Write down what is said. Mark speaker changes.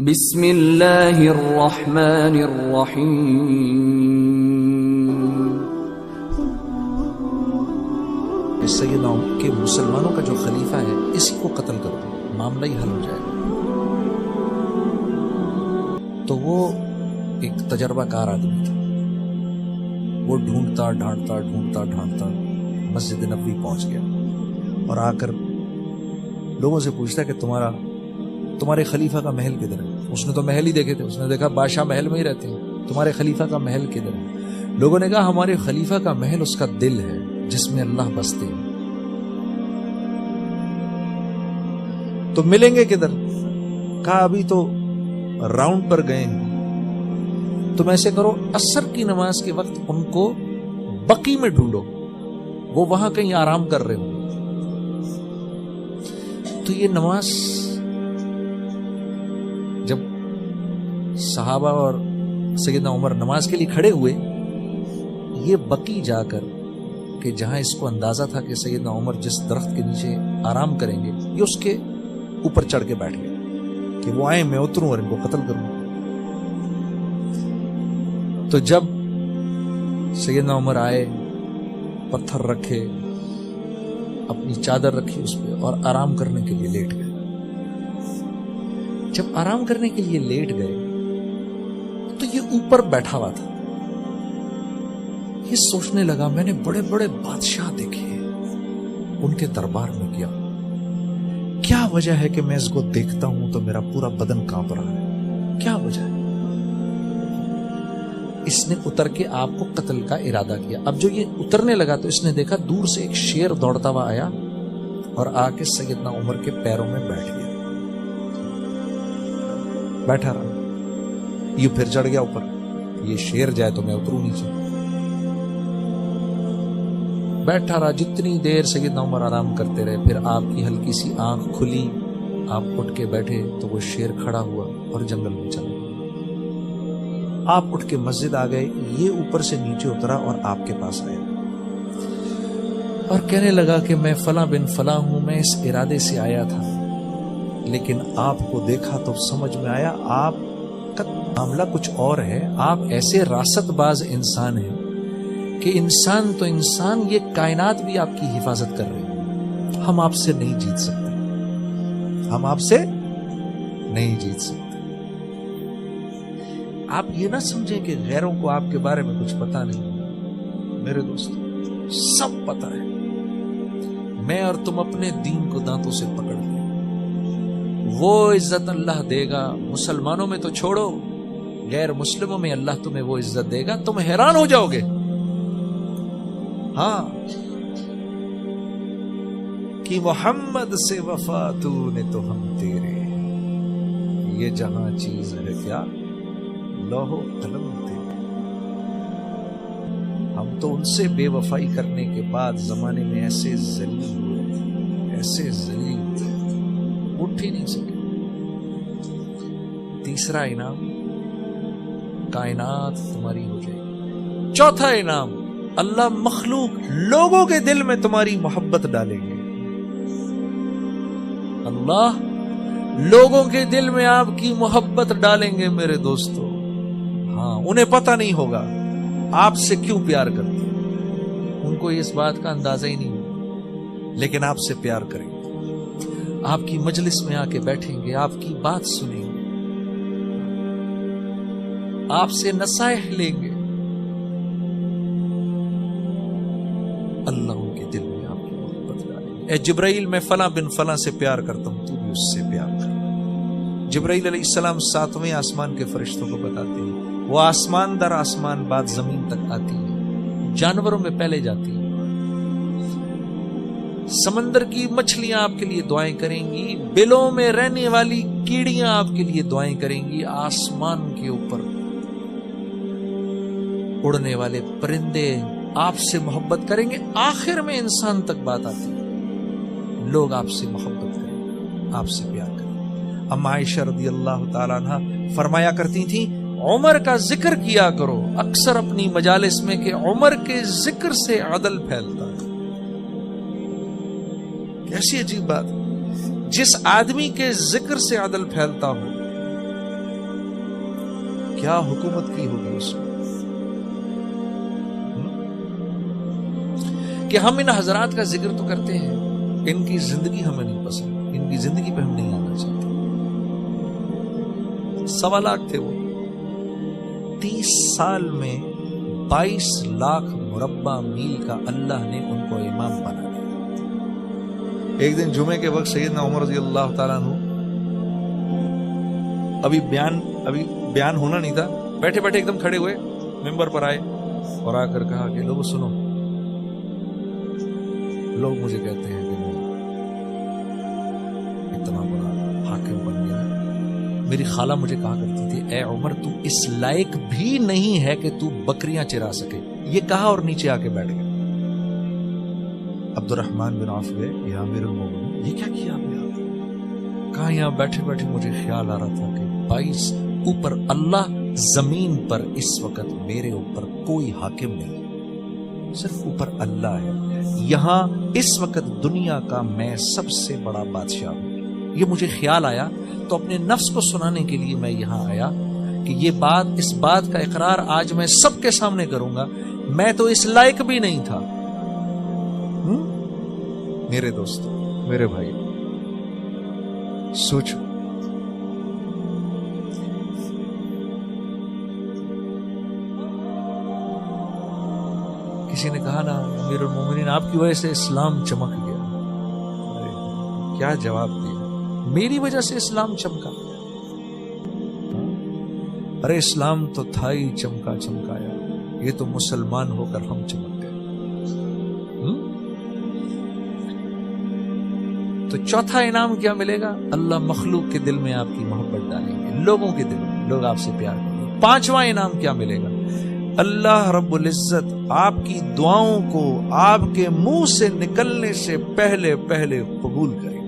Speaker 1: بسم اللہ الرحمن الرحیم
Speaker 2: سیدنا کہ مسلمانوں کا جو خلیفہ ہے اسی کو قتل کر دو، معاملہ ہی حل ہو جائے گا۔ تو وہ ایک تجربہ کار آدمی تھا، وہ ڈھونڈتا ڈھانڈتا مسجد نبوی پہنچ گیا اور آ کر لوگوں سے پوچھتا کہ تمہارے خلیفہ کا محل کدھر ہے؟ اس نے تو محل ہی دیکھے تھے، اس نے دیکھا بادشاہ محل میں ہی رہتے ہیں، تمہارے خلیفہ کا محل کدھر ہے؟ لوگوں نے کہا ہمارے خلیفہ کا محل اس کا دل ہے جس میں اللہ بستے ہیں۔ تو ملیں گے کدھر؟ کہا ابھی تو راؤنڈ پر گئے ہیں۔ تم ایسے کرو، عصر کی نماز کے وقت ان کو بقی میں ڈھونڈو، وہ وہاں کہیں آرام کر رہے ہوں۔ تو یہ نماز جب صحابہ اور سیدنا عمر نماز کے لیے کھڑے ہوئے، یہ بقی جا کر کہ جہاں اس کو اندازہ تھا کہ سیدنا عمر جس درخت کے نیچے آرام کریں گے، یہ اس کے اوپر چڑھ کے بیٹھ گئے کہ وہ آئیں میں اتروں اور ان کو قتل کروں۔ تو جب سیدنا عمر آئے، پتھر رکھے، اپنی چادر رکھی اس پہ اور آرام کرنے کے لیے لیٹ گئے۔ جب آرام کرنے کے لیے لیٹ گئے تو یہ اوپر بیٹھا ہوا تھا، یہ سوچنے لگا میں نے بڑے بڑے بادشاہ دیکھے ہیں، ان کے دربار میں گیا، کیا وجہ ہے کہ میں اس کو دیکھتا ہوں تو میرا پورا بدن کانپ رہا ہے؟ کیا وجہ ہے؟ اس نے اتر کے آپ کو قتل کا ارادہ کیا۔ اب جو یہ اترنے لگا تو اس نے دیکھا دور سے ایک شیر دوڑتا ہوا آیا اور آ کے سیدنا عمر کے پیروں میں بیٹھ گیا، بیٹھا رہا، یہ پھر چڑھ گیا اوپر، یہ شیر جائے تو میں اتروں نیچے، بیٹھا رہا۔ جتنی دیر سیدنا عمر آرام کرتے رہے، پھر آپ کی ہلکی سی آنکھ کھلی، آپ اٹھ کے بیٹھے تو وہ شیر کھڑا ہوا اور جنگل میں چلا گیا۔ آپ اٹھ کے مسجد آ گئے، یہ اوپر سے نیچے اترا اور آپ کے پاس آیا اور کہنے لگا کہ میں فلاں بن فلاں ہوں، میں اس ارادے سے آیا تھا، لیکن آپ کو دیکھا تو سمجھ میں آیا آپ کا معاملہ کچھ اور ہے۔ آپ ایسے راست باز انسان ہیں کہ انسان تو انسان، یہ کائنات بھی آپ کی حفاظت کر رہی ہے، ہم آپ سے نہیں جیت سکتے، ہم آپ سے نہیں جیت سکتے۔ آپ یہ نہ سمجھیں کہ غیروں کو آپ کے بارے میں کچھ پتا نہیں، میرے دوستو سب پتا ہے۔ میں اور تم اپنے دین کو دانتوں سے پکڑ لیں، وہ عزت اللہ دے گا، مسلمانوں میں تو چھوڑو، غیر مسلموں میں اللہ تمہیں وہ عزت دے گا، تم حیران ہو جاؤ گے۔ ہاں کہ محمد سے وفا تو نے تو ہم تیرے، یہ جہاں چیز ہے کیا لوح و قلم تیرے۔ ہم تو ان سے بے وفائی کرنے کے بعد زمانے میں ایسے ذلیل ہوئے، ایسے ذلیل ہوئے، اٹھ ہی نہیں سکے۔ تیسرا انعام، کائنات تمہاری ہو جائے گی۔ چوتھا انعام، اللہ مخلوق لوگوں کے دل میں تمہاری محبت ڈالیں گے۔ اللہ لوگوں کے دل میں آپ کی محبت ڈالیں گے میرے دوستو۔ ہاں، انہیں پتہ نہیں ہوگا آپ سے کیوں پیار کرتے ہیں، ان کو اس بات کا اندازہ ہی نہیں ہوگا، لیکن آپ سے پیار کریں گے، آپ کی مجلس میں آ کے بیٹھیں گے، آپ کی بات سنیں گے، آپ سے نصائح لیں گے۔ اللہ ان کے دل میں آپ کی محبت ڈالے گا۔ اے جبرائیل میں فلاں بن فلاں سے پیار کرتا ہوں، تو بھی اس سے پیار کر۔ جبرائیل علیہ السلام 7ویں آسمان کے فرشتوں کو بتاتے ہیں، وہ آسمان در آسمان بعد زمین تک آتی ہے، جانوروں میں پہلے جاتی ہے، سمندر کی مچھلیاں آپ کے لیے دعائیں کریں گی، بلوں میں رہنے والی کیڑیاں آپ کے لیے دعائیں کریں گی، آسمان کے اوپر اڑنے والے پرندے آپ سے محبت کریں گے، آخر میں انسان تک بات آتی ہے، لوگ آپ سے محبت کریں گے، آپ سے پیار کریں گے۔ اما عائشہ رضی اللہ تعالیٰ عنہ فرمایا کرتی تھی، عمر کا ذکر کیا کرو اکثر اپنی مجالس میں کہ عمر کے ذکر سے عدل پھیلتا ہے۔ کیسی عجیب بات، جس آدمی کے ذکر سے عدل پھیلتا ہو کیا حکومت کی ہوگی اس میں کہ ہم ان حضرات کا ذکر تو کرتے ہیں، ان کی زندگی ہمیں نہیں پسند، ان کی زندگی پہ ہم نہیں آنا چاہتے۔ 1.25 لاکھ تھے وہ، 30 سال میں 22 لاکھ مربع میل کا اللہ نے ان کو امام بنا دیا۔ ایک دن جمعے کے وقت سیدنا عمر رضی اللہ تعالیٰ عنہ، ابھی بیان ہونا نہیں تھا، بیٹھے بیٹھے ایک دم کھڑے ہوئے، ممبر پر آئے اور آ کر کہا کہ لوگوں سنو، لوگ مجھے کہتے ہیں کہ میں اتنا بڑا حاکم بن گیا۔ میری خالہ مجھے کہا کرتی تھی اے عمر تو اس لائق بھی نہیں ہے کہ تو بکریاں چرا سکے، یہ کہا اور نیچے آ کے بیٹھ گئے۔ عبد الرحمن بن عوف گئے، یا امیر المومنین یہ کیا کیا آپ نے؟ کہا یہاں بیٹھے بیٹھے مجھے خیال آ رہا تھا کہ 22 اوپر اللہ، زمین پر اس وقت میرے اوپر کوئی حاکم نہیں، صرف اوپر اللہ ہے، یہاں اس وقت دنیا کا میں سب سے بڑا بادشاہ ہوں۔ یہ مجھے خیال آیا تو اپنے نفس کو سنانے کے لیے میں یہاں آیا کہ یہ بات، اس بات کا اقرار آج میں سب کے سامنے کروں گا، میں تو اس لائق بھی نہیں تھا۔ میرے دوستوں، میرے بھائی، سوچو کسی نے کہا نا امیر المومنین آپ کی وجہ سے اسلام چمک گیا، کیا جواب دیا؟ میری وجہ سے اسلام چمکا؟ ارے اسلام تو تھا ہی چمکا چمکایا، یہ تو مسلمان ہو کر ہم چمک گئے۔ تو چوتھا انعام کیا ملے گا؟ اللہ مخلوق کے دل میں آپ کی محبت ڈالیں گے، لوگوں کے دل میں لوگ آپ سے پیار کریں گے۔ 5واں انعام کیا ملے گا؟ اللہ رب العزت آپ کی دعاؤں کو آپ کے منہ سے نکلنے سے پہلے قبول کرے۔